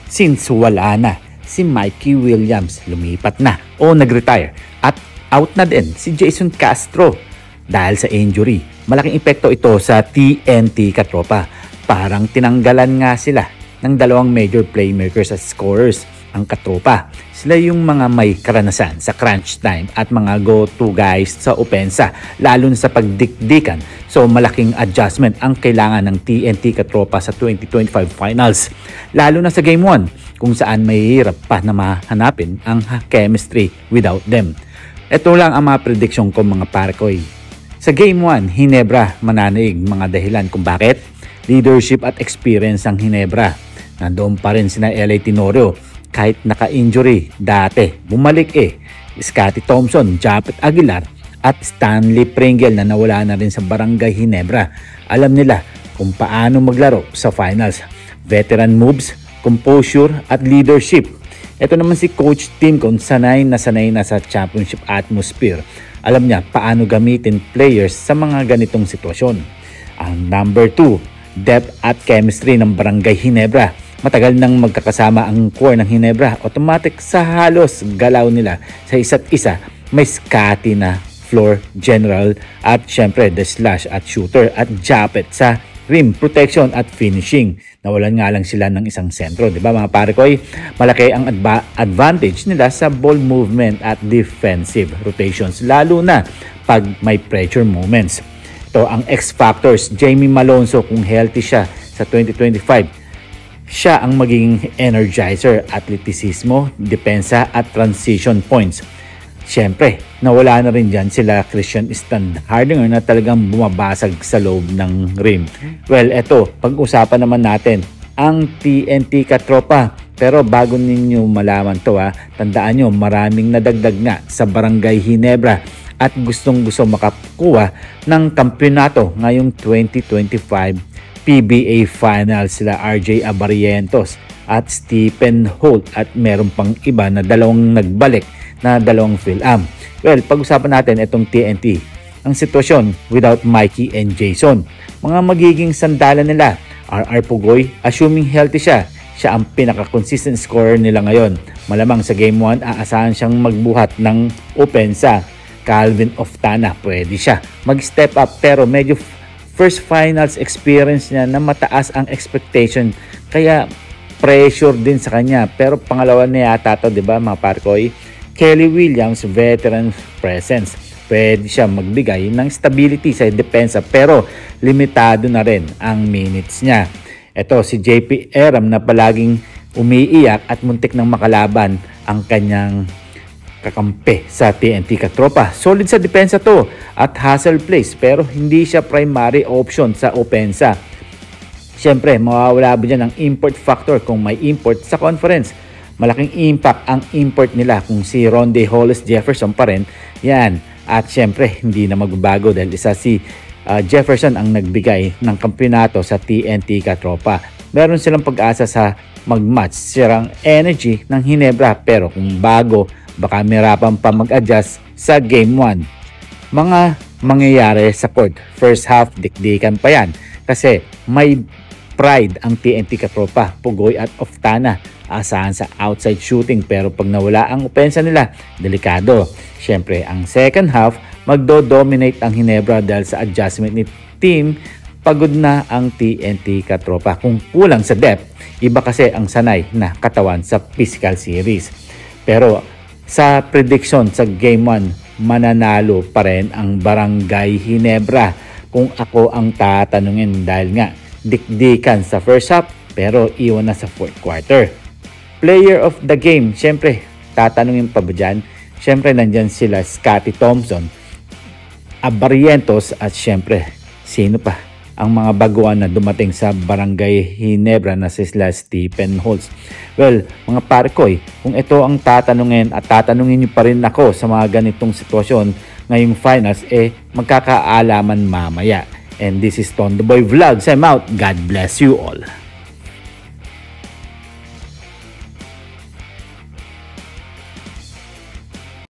Since wala na si Mikey Williams, lumipat na o nag-retire at out na din si Jason Castro dahil sa injury. Malaking epekto ito sa TNT katropa. Parang tinanggalan nga sila ng dalawang major playmakers at scorers ang katropa. Sila yung mga may karanasan sa crunch time at mga go-to guys sa opensa, lalo na sa pagdikdikan. So malaking adjustment ang kailangan ng TNT katropa sa 2025 finals, lalo na sa game 1 kung saan mahihirap pa na mahanapin ang chemistry without them. Ito lang ang mga prediction ko mga parkoy. Sa game 1, Ginebra mananaig, mga dahilan kung bakit. Leadership at experience ng Ginebra. Nandoon pa rin sina LA Tenorio kahit naka-injury dati. Bumalik Scottie Thompson, Japet Aguilar at Stanley Pringle na nawala na rin sa Barangay Ginebra. Alam nila kung paano maglaro sa finals. Veteran moves, composure at leadership. Ito naman si Coach Tim kung sanay na sa championship atmosphere. Alam niya paano gamitin players sa mga ganitong sitwasyon. Ang number 2, depth at chemistry ng Barangay Ginebra. Matagal nang magkakasama ang core ng Ginebra. Automatic sa halos galaw nila sa isa't isa. May Scottie na floor general at syempre the slash at shooter at Japet sa rim protection at finishing. Nawalan nga lang sila ng isang sentro, di ba mga parikoy? Malaki ang advantage nila sa ball movement at defensive rotations, lalo na pag may pressure moments. Ito ang X factors. Jamie Malonzo, kung healthy siya sa 2025, siya ang magiging energizer, atletisismo, depensa at transition points. Siyempre, nawala na rin dyan sila Christian Standhardinger na talagang bumabasag sa loob ng rim. Well, eto, pag-usapan naman natin ang TNT katropa. Pero bago ninyo malaman to tandaan nyo, maraming nadagdag nga sa Barangay Ginebra at gustong-gusto makakuha ng kampeonato ngayong 2025 PBA Finals. Sila RJ Abarientos at Stephen Holt at meron pang iba na dalawang nagbalik na dalawang Phil-Am. Well, pag-usapan natin itong TNT. Ang sitwasyon without Mikey and Jason. Mga magiging sandalan nila. RR Pugoy, assuming healthy siya ang pinaka-consistent scorer nila ngayon. Malamang sa game 1, aasahan siyang magbuhat ng opensa. Calvin Oftana, pwede siya mag-step up pero medyo first finals experience niya na mataas ang expectation. Kaya pressure din sa kanya. Pero pangalawa na yata ito, di ba mga parkoy? Kelly Williams, veteran presence. Pwede siya magbigay ng stability sa depensa pero limitado na rin ang minutes niya. Ito si JP Eram na palaging umiiyak at muntik ng makalaban ang kanyang kakampi sa TNT katropa. Solid sa depensa to at hustle plays pero hindi siya primary option sa opensa. Siyempre, mawawala ba dyan ang import factor kung may import sa conference? Malaking impact ang import nila kung si Ronde Hollis Jefferson pa rin. Yan. At siyempre, hindi na magbabago dahil isa si Jefferson ang nagbigay ng kampeonato sa TNT katropa. Meron silang pag-asa sa mag-match sirang energy ng Ginebra pero kung bago, baka mirapan pa mag-adjust sa game 1. Mga mangyayari sa court. First half, dikdikan pa yan. Kasi may pride ang TNT katropa. Pugoy at Oftana. Asahan sa outside shooting pero pag nawala ang opensa nila, delikado. Siyempre, ang second half, magdo-dominate ang Ginebra dahil sa adjustment ni team. Pagod na ang TNT katropa. Kung kulang sa depth, iba kasi ang sanay na katawan sa physical series. Pero sa prediction sa game 1, mananalo pa rin ang Barangay Ginebra kung ako ang tatanungin dahil nga dikdikan sa first half pero iwan na sa fourth quarter. Player of the game, syempre tatanungin pa ba dyan? Syempre nandyan sila Scottie Thompson, Abarientos at syempre sino pa ang mga baguhan na dumating sa Barangay Ginebra na sila Stephen Holtz. Well, mga parkoy, kung ito ang tatanungin at tatanungin nyo pa rin ako sa mga ganitong sitwasyon ngayong finals, magkakaalaman mamaya. And this is Tondoboy Vlogs. I'm out. God bless you all.